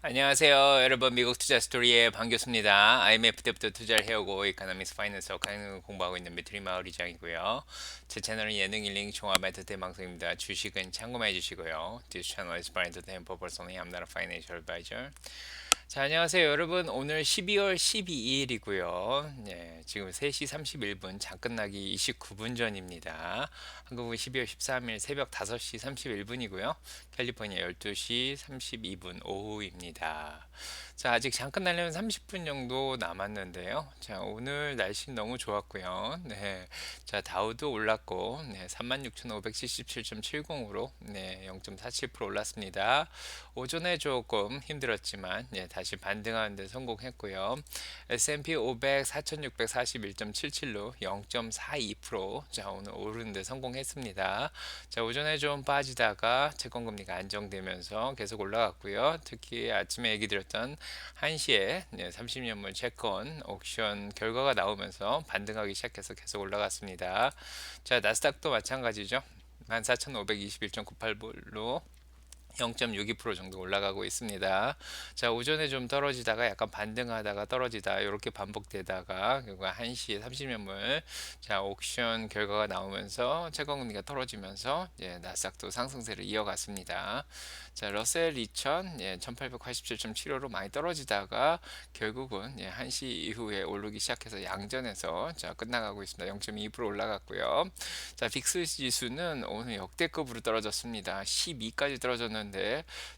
안녕하세요. 여러분, 미국 투자 스토리의 반갑습니다. IMF 때부터 투자를 해오고 이코노미스 파이낸스 강의를 공부하고 있는 매트리 마을이장이고요. 제 채널은 예능 힐링 종합 엔터테인 방송입니다. 주식은 참고만 해주시고요. This channel is for entertainment purpose only. I'm not a financial advisor. 자, 안녕하세요, 여러분. 오늘 12월 12일이고요. 네, 지금 3시 31분, 장 끝나기 29분 전입니다. 한국은 12월 13일 새벽 5시 31분이고요. 캘리포니아 12시 32분 오후입니다. 자, 아직 장 끝나려면 30분 정도 남았는데요. 자, 오늘 날씨 너무 좋았고요. 네. 자, 다우도 올랐고, 네, 36,577.70으로, 네, 0.47% 올랐습니다. 오전에 조금 힘들었지만, 네, 다시 반등하는 데 성공했고요. S&P 500 4,641.77로 0.42%, 자, 오늘 오르는 데 성공했습니다. 자, 오전에 좀 빠지다가 채권금리가 안정되면서 계속 올라갔고요. 특히 아침에 얘기 드렸던 1시에 30년물 채권 옥션 결과가 나오면서 반등하기 시작해서 계속 올라갔습니다. 자, 나스닥도 마찬가지죠. 14,521.98불로 0.62% 정도 올라가고 있습니다. 자, 오전에 좀 떨어지다가 약간 반등하다가 떨어지다 이렇게 반복되다가 결국 1시에 30년물 자, 옥션 결과가 나오면서 채권금리가 떨어지면서 나스닥도 상승세를 이어갔습니다. 자, 러셀 2000 1887.75로 많이 떨어지다가 결국은 1시 이후에 오르기 시작해서 양전에서 자, 끝나가고 있습니다. 0.2% 올라갔고요. 자, 빅스 지수는 오늘 역대급으로 떨어졌습니다. 12까지 떨어졌는데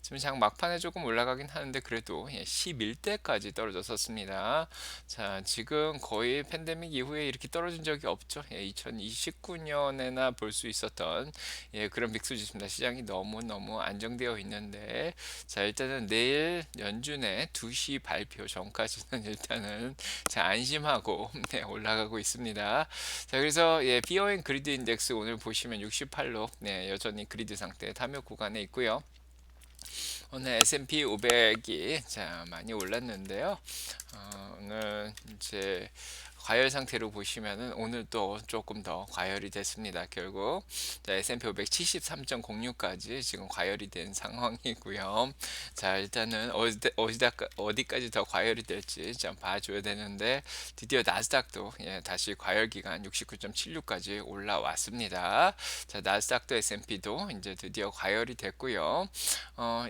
지금 장 막판에 조금 올라가긴 하는데 그래도 11대까지 떨어졌었습니다. 자, 지금 거의 팬데믹 이후에 이렇게 떨어진 적이 없죠. 2029년에나 볼 수 있었던 그런 빅스 지수입니다. 시장이 너무너무 안정되어 있는데 자, 일단은 내일 연준의 2시 발표 전까지는 일단은 자, 안심하고 올라가고 있습니다. 자, 그래서 비어앤 그리드 인덱스 오늘 보시면 68로 여전히 그리드 상태 탐욕 구간에 있고요. 오늘 S&P 500이 자, 많이 올랐는데요. 오늘 이제 과열 상태로 보시면은 오늘 또 조금 더 과열이 됐습니다. 결국 자, S&P 500 73.06까지 지금 과열이 된 상황이고요. 자, 일단은 어디까지 더 과열이 될지 좀 봐줘야 되는데 드디어 나스닥도 다시 과열 기간 69.76까지 올라왔습니다. 자, 나스닥도 S&P도 이제 드디어 과열이 됐고요.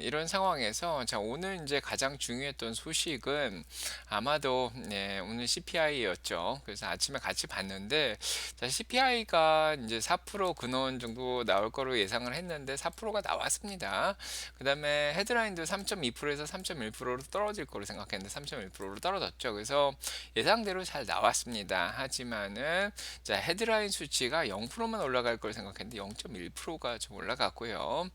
이런 상황에서 자, 오늘 이제 가장 중요했던 소식은 아마도 오늘 CPI였죠. 그래서 아침에 같이 봤는데 자, CPI가 이제 4% 근원 정도 나올 거로 예상을 했는데 4%가 나왔습니다. 그다음에 헤드라인도 3.2%에서 3.1%로 떨어질 거로 생각했는데 3.1%로 떨어졌죠. 그래서 예상대로 잘 나왔습니다. 하지만은 자, 헤드라인 수치가 0%만 올라갈 걸 생각했는데 0.1%가 좀 올라갔고요.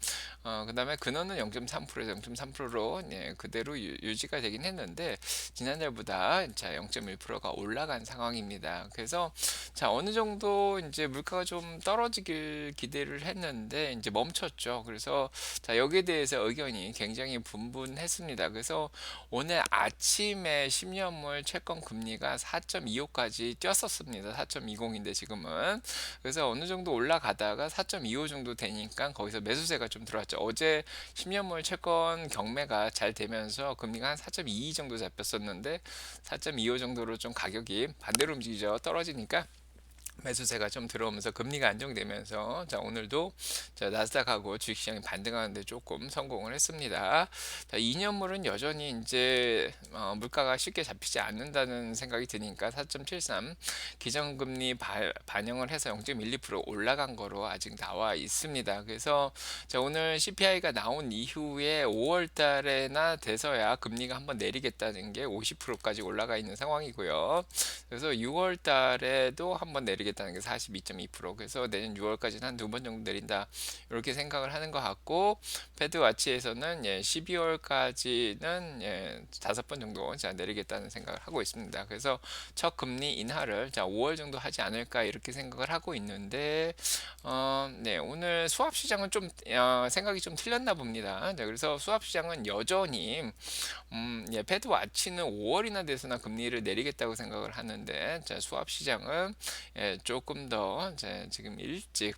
그다음에 근원은 0.3%에서 0.3%로 그대로 유지가 되긴 했는데 지난달보다 자, 0.1%가 올라간 상황입니다. 그래서 자, 어느 정도 이제 물가가 좀 떨어지길 기대를 했는데 이제 멈췄죠. 그래서 자, 여기에 대해서 의견이 굉장히 분분했습니다. 그래서 오늘 아침에 10년물 채권 금리가 4.25까지 뛰었었습니다. 4.20인데 지금은 그래서 어느 정도 올라가다가 4.25 정도 되니까 거기서 매수세가 좀 들어왔죠. 어제 10년물 채권 경매가 잘 되면서 금리가 한 4.22 정도 잡혔었는데 4.25 정도로 좀 가격이 반대로 움직이죠. 떨어지니까 매수세가 좀 들어오면서 금리가 안정되면서 자, 오늘도 자, 나스닥하고 주식시장이 반등하는데 조금 성공을 했습니다. 자, 2년물은 여전히 이제 물가가 쉽게 잡히지 않는다는 생각이 드니까 4.73 기존금리 반영을 해서 0.12% 올라간 거로 아직 나와 있습니다. 그래서 자, 오늘 CPI가 나온 이후에 5월 달에나 돼서야 금리가 한번 내리겠다는 게 50%까지 올라가 있는 상황이고요. 그래서 6월 달에도 한번 내리겠다는 게 42.2%. 그래서 내년 6월까지는 한 두 번 정도 내린다. 이렇게 생각을 하는 것 같고, 패드 와치에서는 12월까지는 5번 정도 자, 내리겠다는 생각을 하고 있습니다. 그래서 첫 금리 인하를 자, 5월 정도 하지 않을까 이렇게 생각을 하고 있는데, 오늘 수합 시장은 좀 생각이 좀 틀렸나 봅니다. 네, 그래서 수합 시장은 여전히 패드 와치는 5월이나 돼서나 금리를 내리겠다고 생각을 하는데 자, 수합 시장은 조금 더 지금 일찍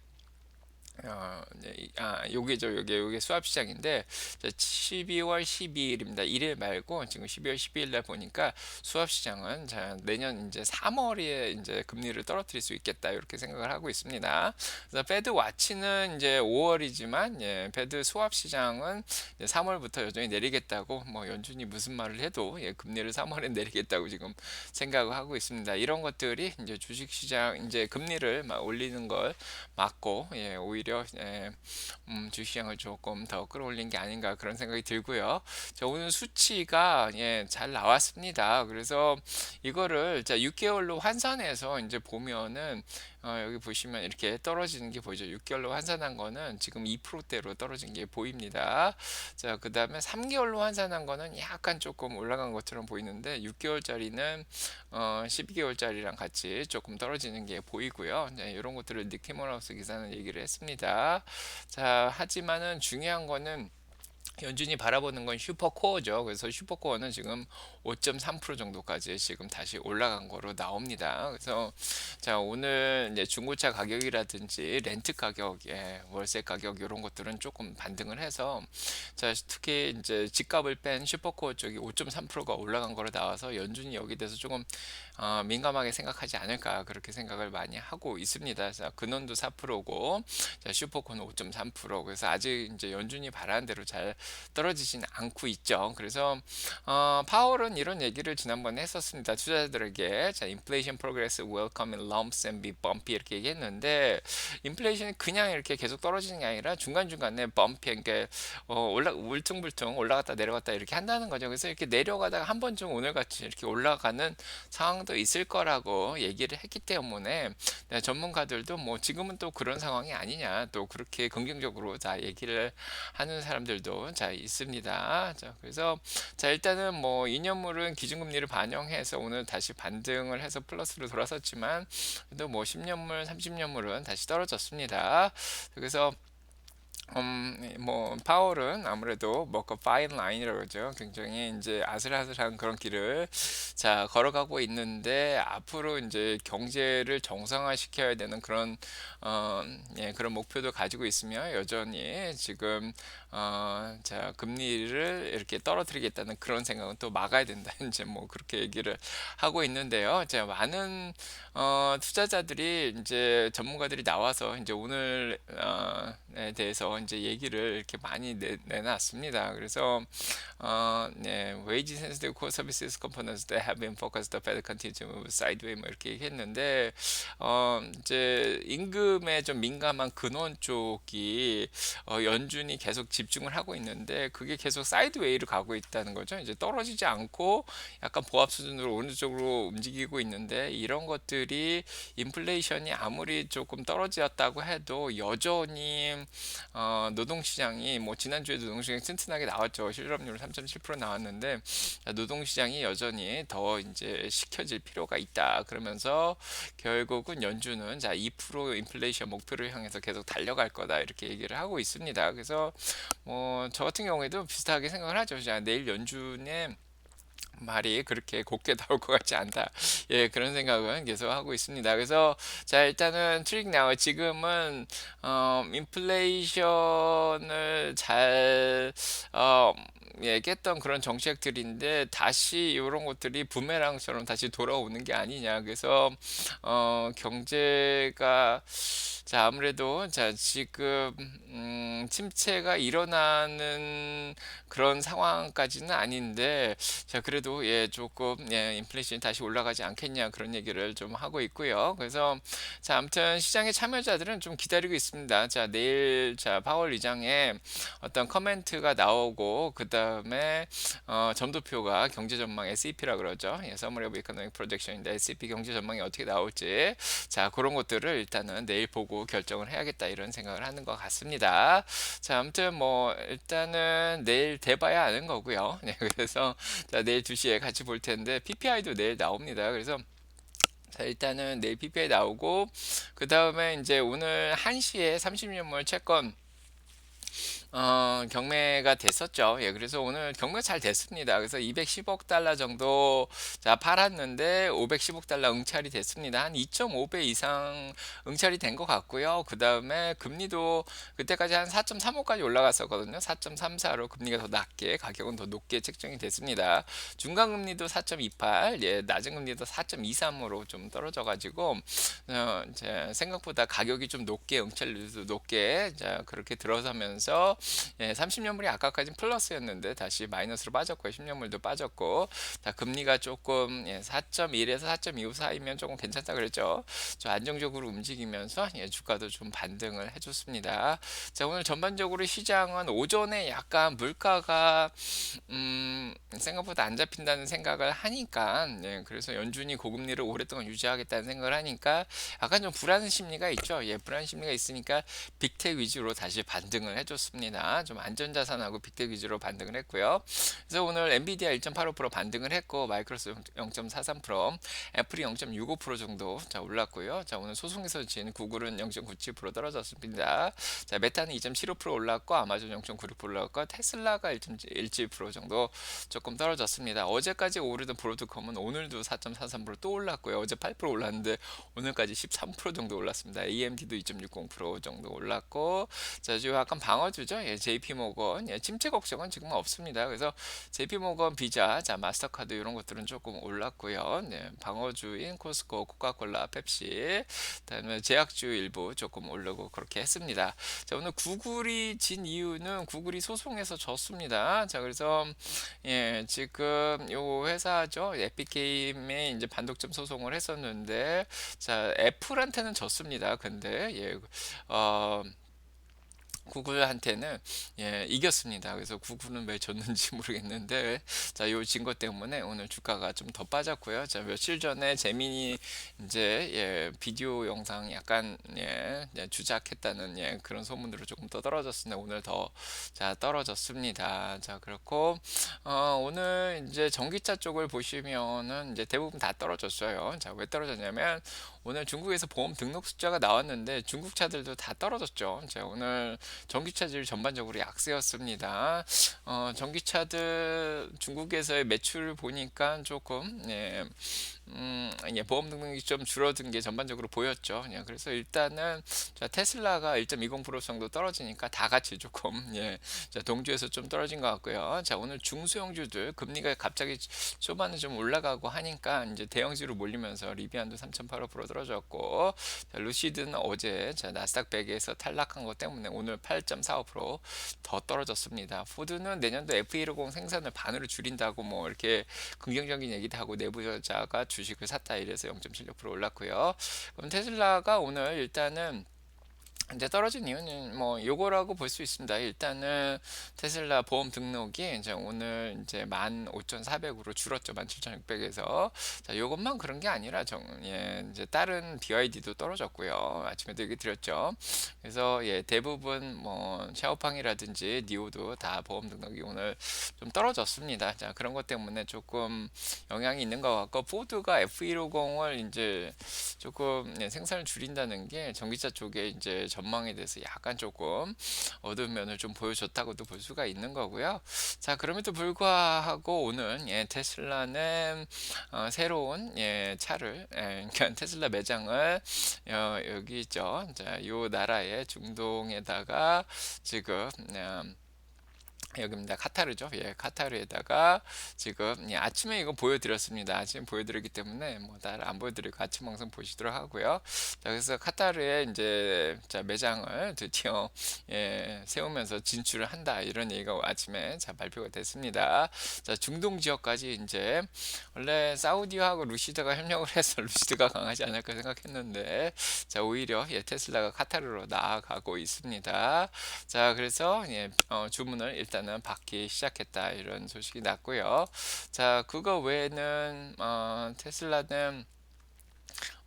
네, 요게 수합 시장인데, 자, 12월 12일입니다. 1일 말고 지금 12월 12일 날 보니까 수합 시장은 자, 내년 이제 3월에 이제 금리를 떨어뜨릴 수 있겠다 이렇게 생각을 하고 있습니다. 그래서 페드 와치는 이제 5월이지만, 예, 페드 수합 시장은 이제 3월부터 여전히 내리겠다고, 뭐 연준이 무슨 말을 해도, 예, 금리를 3월에 내리겠다고 지금 생각을 하고 있습니다. 이런 것들이 이제 주식 시장 이제 금리를 막 올리는 걸 맞고, 예, 오히려, 예, 주시장을 조금 더 끌어올린 게 아닌가 그런 생각이 들고요. 자, 오늘 수치가, 예, 잘 나왔습니다. 그래서 이거를 자 6개월로 환산해서 이제 보면은, 여기 보시면 이렇게 떨어지는 게 보이죠. 6개월로 환산한 거는 지금 2%대로 떨어진 게 보입니다. 자, 그 다음에 3개월로 환산한 거는 약간 조금 올라간 것처럼 보이는데, 6개월짜리는 12개월짜리랑 같이 조금 떨어지는 게 보이고요. 네, 이런 것들을 닉 티머라우스 기사는 얘기를 했습니다. 자, 하지만은 중요한 거는 연준이 바라보는 건 슈퍼코어죠. 그래서 슈퍼코어는 지금 5.3% 정도까지 지금 다시 올라간 거로 나옵니다. 그래서 자, 오늘 이제 중고차 가격이라든지 렌트 가격, 예, 월세 가격 이런 것들은 조금 반등을 해서, 자, 특히 이제 집값을 뺀 슈퍼코어 쪽이 5.3%가 올라간 거로 나와서 연준이 여기 대해서 조금 민감하게 생각하지 않을까 그렇게 생각을 많이 하고 있습니다. 자, 근원도 4%고, 자, 슈퍼코어는 5.3%. 그래서 아직 이제 연준이 바라는 대로 잘 떨어지지는 않고 있죠. 그래서 파월은 이런 얘기를 지난번에 했었습니다. 투자자들에게 자, inflation progress will come in lumps and be bumpy 이렇게 얘기했는데, 인플레이션이 그냥 이렇게 계속 떨어지는 게 아니라 중간중간에 bumpy, 이렇게 울퉁불퉁 올라갔다 내려갔다 이렇게 한다는 거죠. 그래서 이렇게 내려가다가 한 번쯤 오늘같이 이렇게 올라가는 상황도 있을 거라고 얘기를 했기 때문에, 네, 전문가들도 뭐 지금은 또 그런 상황이 아니냐 또 그렇게 긍정적으로 다 얘기를 하는 사람들도 자 있습니다. 자, 그래서 자, 일단은 뭐 2년물은 기준금리를 반영해서 오늘 다시 반등을 해서 플러스로 돌아섰지만, 그래도 뭐 10년물, 30년물은 다시 떨어졌습니다. 그래서 뭐 파월은 아무래도 뭐그 파인 라인이라고 그러죠. 굉장히 이제 아슬아슬한 그런 길을 자 걸어가고 있는데, 앞으로 이제 경제를 정상화시켜야 되는 그런 예, 그런 목표도 가지고 있으며, 여전히 지금 자 금리를 이렇게 떨어뜨리겠다는 그런 생각은 또 막아야 된다 이제 뭐 그렇게 얘기를 하고 있는데요. 자, 많은 투자자들이 이제 전문가들이 나와서 이제 오늘에 대해서 이제 얘기를 이렇게 많이 내놨습니다. 그래서 네, wage sensitive core services components that have been focused, the Fed continue to move sideways 뭐 이렇게 얘기했는데, 이제 임금에 좀 민감한 근원 쪽이 연준이 계속 집중을 하고 있는데, 그게 계속 사이드웨이로 가고 있다는 거죠. 이제 떨어지지 않고 약간 보합 수준으로 오른쪽으로 움직이고 있는데, 이런 것들이 인플레이션이 아무리 조금 떨어졌다고 해도 여전히 노동시장이 뭐 지난주에 노동시장이 튼튼하게 나왔죠. 실업률 3.7% 나왔는데, 노동시장이 여전히 더 이제 식혀질 필요가 있다. 그러면서 결국은 연준은 자 2% 인플레이션 목표를 향해서 계속 달려갈 거다 이렇게 얘기를 하고 있습니다. 그래서 뭐 저 같은 경우에도 비슷하게 생각을 하죠. 자, 내일 연준의 말이 그렇게 곱게 나올 것 같지 않다. 예, 그런 생각은 계속 하고 있습니다. 그래서 자, 일단은 트릭 나우 지금은 인플레이션을 잘 예, 깼던 그런 정책들인데, 다시 이런 것들이 부메랑처럼 다시 돌아오는 게 아니냐. 그래서 경제가 자 아무래도 자 지금 침체가 일어나는 그런 상황까지는 아닌데, 자 그래도 예 조금 예 인플레이션이 다시 올라가지 않겠냐 그런 얘기를 좀 하고 있고요. 그래서 자 아무튼 시장의 참여자들은 좀 기다리고 있습니다. 자 내일 자 파월 의장의 어떤 커멘트가 나오고, 그 다음에 점도표가 경제 전망 SEP라 그러죠. 예, Summary of Economic Projection인데, SEP 경제 전망이 어떻게 나올지 자 그런 것들을 일단은 내일 보고 결정을 해야겠다 이런 생각을 하는 것 같습니다. 자 아무튼 뭐 일단은 내일 돼봐야 아는 거고요. 네, 그래서 자 내일 2시에 같이 볼 텐데, PPI도 내일 나옵니다. 그래서 자, 일단은 내일 PPI 나오고, 그 다음에 이제 오늘 1시에 30년물 채권 경매가 됐었죠. 예, 그래서 오늘 경매가 잘 됐습니다. 그래서 210억 달러 정도 자 팔았는데 510억 달러 응찰이 됐습니다. 한 2.5배 이상 응찰이 된 것 같고요. 그다음에 금리도 그때까지 한 4.35까지 올라갔었거든요. 4.34로 금리가 더 낮게 가격은 더 높게 책정이 됐습니다. 중간 금리도 4.28, 예, 낮은 금리도 4.23으로 좀 떨어져 가지고 이제 생각보다 가격이 좀 높게 응찰률도 높게 자 그렇게 들어서면서 예, 30년물이 아까까지는 플러스였는데 다시 마이너스로 빠졌고요. 10년물도 빠졌고 자 금리가 조금 예, 4.1에서 4.25 사이면 조금 괜찮다 그랬죠. 좀 안정적으로 움직이면서 예, 주가도 좀 반등을 해줬습니다. 자 오늘 전반적으로 시장은 오전에 약간 물가가 생각보다 안 잡힌다는 생각을 하니까 예, 그래서 연준이 고금리를 오랫동안 유지하겠다는 생각을 하니까 약간 좀 불안 심리가 있죠. 예, 불안 심리가 있으니까 빅텍 위주로 다시 반등을 해줬습니다. 좀 안전자산하고 빅텍 위주로 반등을 했고요. 그래서 오늘 엔비디아 1.85% 반등을 했고 마이크로소프트 0.43%, 애플이 0.65% 정도 자 올랐고요. 자 오늘 소송에서 진 구글은 0.97% 떨어졌습니다. 자 메타는 2.75% 올랐고 아마존 0.96% 올랐고 테슬라가 1.17% 정도 조금 떨어졌습니다. 어제까지 오르던 브로드컴은 오늘도 4.43%또 올랐고요. 어제 8% 올랐는데 오늘까지 13% 정도 올랐습니다. AMD도 2.60% 정도 올랐고 자 지금 약간 방어주죠. 예, JP모건 예, 침체 걱정은 지금은 없습니다. 그래서 JP모건, 비자, 자 마스터카드 이런 것들은 조금 올랐고요. 네, 방어주인 코스코, 코카콜라, 펩시, 그다음에 제약주 일부 조금 오르고 그렇게 했습니다. 자 오늘 구글이 진 이유는 구글이 소송에서 졌습니다. 자 그래서 예, 지금 요 회사죠. 에픽게임에 이제 반독점 소송을 했었는데 자, 애플한테는 졌습니다. 근데 예, 어, 구글한테는 예, 이겼습니다. 그래서 구글은 왜 졌는지 모르겠는데 자, 요 증거 때문에 오늘 주가가 좀 더 빠졌고요. 자, 며칠 전에 재민이 이제 예, 비디오 영상 약간 예, 주작했다는 예, 그런 소문으로 조금 더 떨어졌는데 오늘 더 자, 떨어졌습니다. 자, 그렇고 오늘 이제 전기차 쪽을 보시면은 이제 대부분 다 떨어졌어요. 자, 왜 떨어졌냐면 오늘 중국에서 보험 등록 숫자가 나왔는데 중국 차들도 다 떨어졌죠. 자, 오늘 전기차들 전반적으로 약세였습니다. 전기차들 중국에서의 매출 보니까 조금 예, 보험 등록이 좀 줄어든 게 전반적으로 보였죠. 예, 그래서 일단은 자, 테슬라가 1.20% 정도 떨어지니까 다 같이 조금 예, 자, 동주에서 좀 떨어진 것 같고요. 자, 오늘 중소형주들 금리가 갑자기 초반에 좀 올라가고 하니까 이제 대형주로 몰리면서 리비안도 3.85% 떨어졌고 자, 루시드는 어제 자, 나스닥 100에서 탈락한 것 때문에 오늘 8.45%더 떨어졌습니다. 포드는 내년도 F150 생산을 반으로 줄인다고 뭐 이렇게 긍정적인 얘기도 하고 내부자가 주식을 샀다 이래서 0.76% 올랐고요. 그럼 테슬라가 오늘 일단은 이제 떨어진 이유는 뭐 요거라고 볼 수 있습니다. 일단은 테슬라 보험 등록이 이제 오늘 이제 15,400으로 줄었죠. 17,600에서. 자, 요것만 그런 게 아니라 예, 이제 다른 BYD도 떨어졌고요. 아침에도 얘기 드렸죠. 그래서 예, 대부분 뭐 샤오팡이라든지 니오도 다 보험 등록이 오늘 좀 떨어졌습니다. 자, 그런 것 때문에 조금 영향이 있는 것 같고 포드가 F150을 이제 조금 예, 생산을 줄인다는 게 전기차 쪽에 이제 전망에 대해서 약간 조금 어두운 면을 좀 보여줬다고도 볼 수가 있는 거고요. 자, 그럼에도 불구하고 오늘 예, 테슬라는 새로운 예, 차를 그러니까 테슬라 매장을 여기 있죠. 자, 요 나라의 중동에다가 지금 여기입니다. 카타르죠. 예, 카타르에다가 지금 예, 아침에 이거 보여드렸습니다. 아침에 보여드렸기 때문에 뭐 다른 안 보여드리고 아침 방송 보시도록 하고요. 자, 그래서 카타르에 이제 자, 매장을 드디어 예, 세우면서 진출을 한다 이런 얘기가 아침에 자, 발표가 됐습니다. 자, 중동 지역까지 이제 원래 사우디하고 루시드가 협력을 해서 루시드가 강하지 않을까 생각했는데 자, 오히려 예, 테슬라가 카타르로 나아가고 있습니다. 자, 그래서 예, 주문을 일단은 받기 시작했다 이런 소식이 났고요. 자, 그거 외에는 테슬라는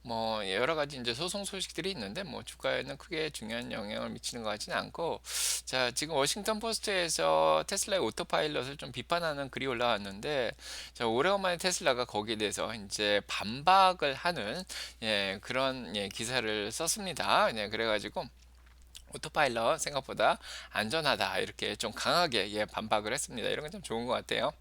뭐 여러 가지 이제 소송 소식들이 있는데 뭐 주가에는 크게 중요한 영향을 미치는 것 같지는 않고 자 지금 워싱턴 포스트에서 테슬라의 오토파일럿을 좀 비판하는 글이 올라왔는데 자 오래간만에 테슬라가 거기에 대해서 이제 반박을 하는 예 그런 예 기사를 썼습니다. 예 그래가지고 오토파일럿 생각보다 안전하다 이렇게 좀 강하게 반박을 했습니다. 이런 건 좀 좋은 것 같아요.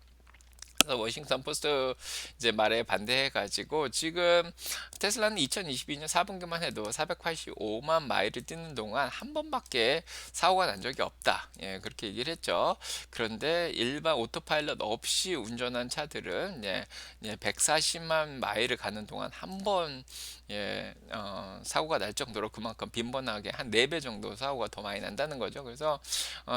그래서 워싱턴 포스트 이제 말에 반대해 가지고 지금 테슬라는 2022년 4분기만 해도 485만 마일을 뛰는 동안 한 번밖에 사고가 난 적이 없다. 그렇게 얘기를 했죠. 그런데 일반 오토파일럿 없이 운전한 차들은 140만 마일을 가는 동안 한 번 사고가 날 정도로 그만큼 빈번하게 한 4배 정도 사고가 더 많이 난다는 거죠. 그래서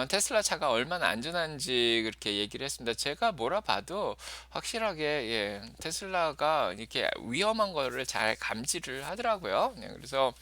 테슬라 차가 얼마나 안전한지 그렇게 얘기를 했습니다. 제가 뭐라 봐도 확실하게 테슬라가 이렇게 위험한 거를 잘 감지를 하더라고요. 그래서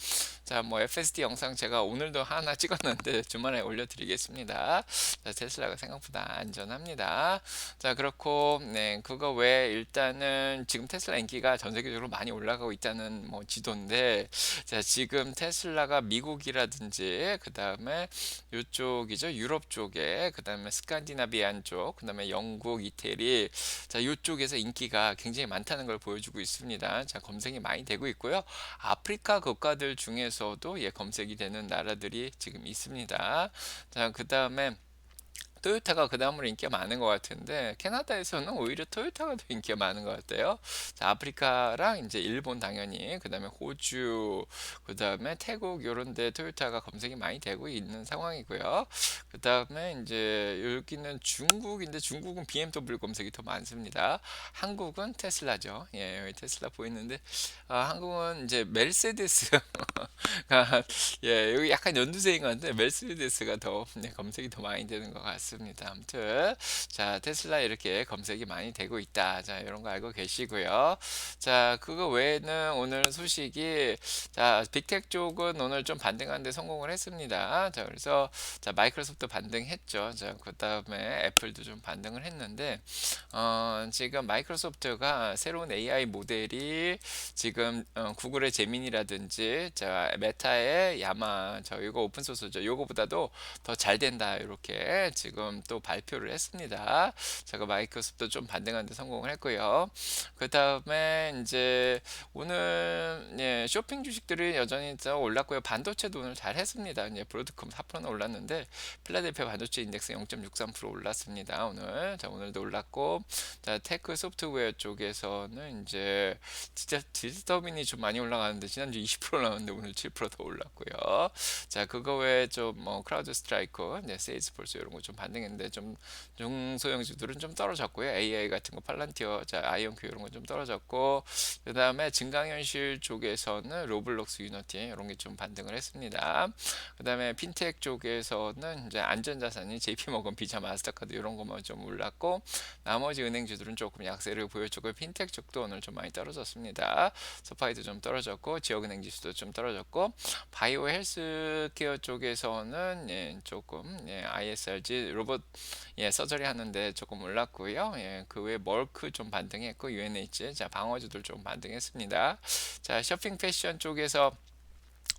자, 뭐 FSD 영상 제가 오늘도 하나 찍었는데 주말에 올려드리겠습니다. 자, 테슬라가 생각보다 안전합니다. 자, 그렇고 그거 외에 일단은 지금 테슬라 인기가 전 세계적으로 많이 올라가고 있다는 뭐 지도인데, 자, 지금 테슬라가 미국이라든지 그 다음에 이쪽이죠, 유럽 쪽에, 그 다음에 스칸디나비안 쪽, 그 다음에 영국, 이태리, 자, 이쪽에서 인기가 굉장히 많다는 걸 보여주고 있습니다. 자, 검색이 많이 되고 있고요. 아프리카 국가들 중에서도 검색이 되는 나라들이 지금 있습니다. 자, 그 다음에 토요타가 그 다음으로 인기가 많은 것 같은데 캐나다에서는 오히려 토요타가 더 인기가 많은 것 같아요. 자, 아프리카랑 이제 일본 당연히 그 다음에 호주 그 다음에 태국 요런 데 토요타가 검색이 많이 되고 있는 상황이고요. 그 다음에 이제 여기는 중국인데 중국은 BMW 검색이 더 많습니다. 한국은 테슬라죠. 여기 테슬라 보이는데 한국은 이제 메르세데스 여기 약간 연두색인 것 같은데 메르세데스가 더 검색이 더 많이 되는 것 같습니다. 아무튼 자, 테슬라 이렇게 검색이 많이 되고 있다. 자, 이런 거 알고 계시고요. 자, 그거 외에는 오늘 소식이 자, 빅텍 쪽은 오늘 좀 반등하는데 성공을 했습니다. 자, 그래서 자, 마이크로소프트 반등했죠. 자, 그다음에 애플도 좀 반등을 했는데 지금 마이크로소프트가 새로운 AI 모델이 지금 구글의 제민이라든지 자, 메타의 야마 저 이거 오픈 소스죠. 요거보다도 더 잘 된다. 이렇게 지금 또 발표를 했습니다. 제가 마이크로소프트 좀 반등하는데 성공을 했고요. 그다음에 이제 오늘 쇼핑 주식들이 여전히 더 올랐고요. 반도체도 오늘 잘 했습니다. 브로드컴 4%나 올랐는데 필라델피아 반도체 인덱스 0.63% 올랐습니다. 오늘 자, 오늘도 올랐고 자, 테크 소프트웨어 쪽에서는 이제 진짜 디지터빈이 좀 많이 올라가는데 지난주 20% 나왔는데 오늘 7%더 올랐고요. 자, 그거 외에 좀 뭐 크라우드 스트라이커, 세일즈포스 이런 거 좀 반등했는데 좀 중소형주들은 좀 떨어졌고요. AI 같은 거 팔란티어, 자, 아이온큐 이런 거 좀 떨어졌고 그 다음에 증강현실 쪽에서는 로블록스, 유너티 이런 게 좀 반등을 했습니다. 그 다음에 핀텍 쪽에서는 이제 안전자산이 JP모건, 비자, 마스터카드 이런 거만 좀 올랐고 나머지 은행주들은 조금 약세를 보여주고 핀텍 쪽도 오늘 좀 많이 떨어졌습니다. 소파이도 좀 떨어졌고 지역은행 지수도 좀 떨어졌고 바이오 헬스케어 쪽에서는 조금 ISRG 로봇 서저리 하는데 조금 올랐고요. 그 외에 멀크 좀 반등했고 UNH 자, 방어주들 좀 반등했습니다. 자, 쇼핑 패션 쪽에서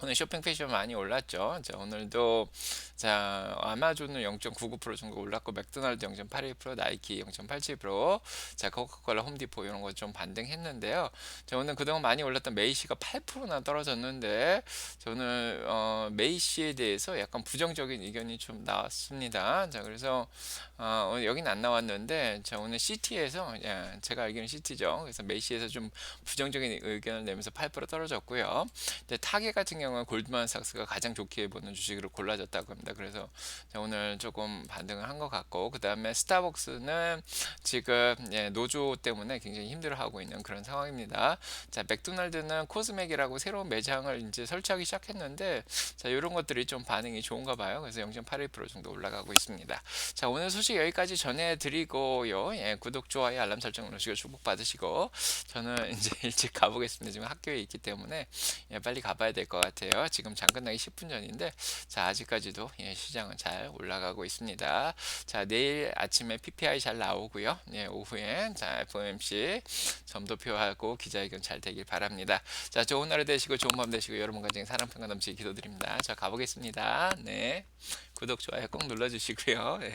오늘 쇼핑 패션 많이 올랐죠. 자, 오늘도 자, 아마존은 0.99% 정도 올랐고 맥도날드 0.81%, 나이키 0.87%, 자, 코카콜라, 홈디포 이런 거 좀 반등했는데요. 자, 오늘 그동안 많이 올랐던 메이시가 8%나 떨어졌는데 저는 메이시에 대해서 약간 부정적인 의견이 좀 나왔습니다. 자, 그래서 오늘 여기는 안 나왔는데 자, 오늘 CT에서 제가 알기로는 CT죠. 그래서 메이시에서 좀 부정적인 의견을 내면서 8% 떨어졌고요. 근데 타겟 같은 경우는 골드만삭스가 가장 좋게 보는 주식으로 골라졌다고 합니다. 그래서 오늘 조금 반등을 한 것 같고 그 다음에 스타벅스는 지금 노조 때문에 굉장히 힘들어하고 있는 그런 상황입니다. 자, 맥도날드는 코스맥이라고 새로운 매장을 이제 설치하기 시작했는데 자, 이런 것들이 좀 반응이 좋은가 봐요. 그래서 0.81% 정도 올라가고 있습니다. 자, 오늘 소식 여기까지 전해드리고요. 구독, 좋아요, 알람 설정 누르시고 축복받으시고 저는 이제 일찍 가보겠습니다. 지금 학교에 있기 때문에 빨리 가봐야 될 것 같아요. 지금 장 끝나기 10분 전인데 자, 아직까지도 시장은 잘 올라가고 있습니다. 자, 내일 아침에 PPI 잘 나오고요. 오후에 자, FOMC 점도표하고 기자회견 잘 되길 바랍니다. 자, 좋은 하루 되시고 좋은 밤 되시고 여러분 가정에 사랑 평화 넘치게 기도드립니다. 자, 가보겠습니다. 네, 구독 좋아요 꼭 눌러주시고요. 네.